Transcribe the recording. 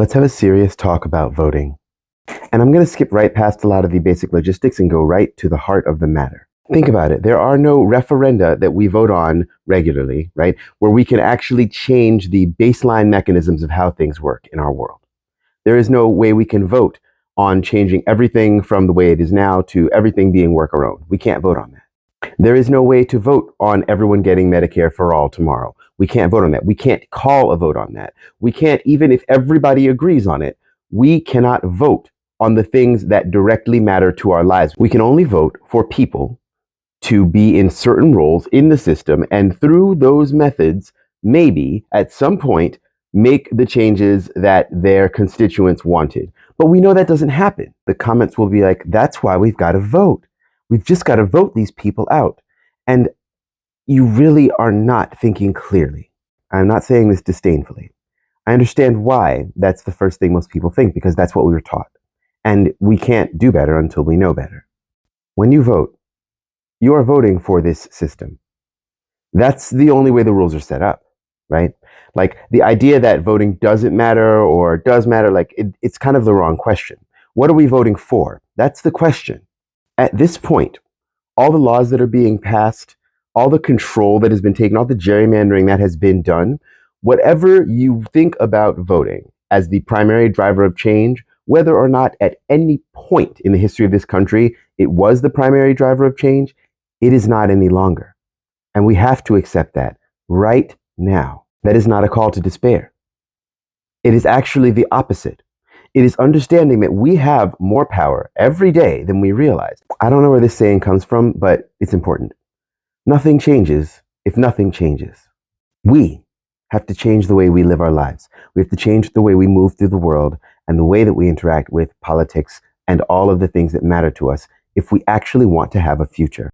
Let's have a serious talk about voting. And I'm going to skip right past a lot of the basic logistics and go right to the heart of the matter. Think about it. There are no referenda that we vote on regularly, right? Where we can actually change the baseline mechanisms of how things work in our world. There is no way we can vote on changing everything from the way it is now to everything being work our own. We can't vote on that. There is no way to vote on everyone getting Medicare for all tomorrow. We can't vote on that. We can't call a vote on that. We can't, even if everybody agrees on it, we cannot vote on the things that directly matter to our lives. We can only vote for people to be in certain roles in the system, and through those methods, maybe at some point, make the changes that their constituents wanted. But we know that doesn't happen. The comments will be like, that's why we've got to vote. We've just got to vote these people out. And you really are not thinking clearly. I'm not saying this disdainfully. I understand why that's the first thing most people think, because that's what we were taught. And we can't do better until we know better. When you vote, you are voting for this system. That's the only way the rules are set up, right? Like the idea that voting doesn't matter or does matter, like it's kind of the wrong question. What are we voting for? That's the question. At this point, all the laws that are being passed, all the control that has been taken, all the gerrymandering that has been done, whatever you think about voting as the primary driver of change, whether or not at any point in the history of this country it was the primary driver of change, it is not any longer. And we have to accept that right now. That is not a call to despair. It is actually the opposite. It is understanding that we have more power every day than we realize. I don't know where this saying comes from, but it's important. Nothing changes if nothing changes. We have to change the way we live our lives. We have to change the way we move through the world and the way that we interact with politics and all of the things that matter to us if we actually want to have a future.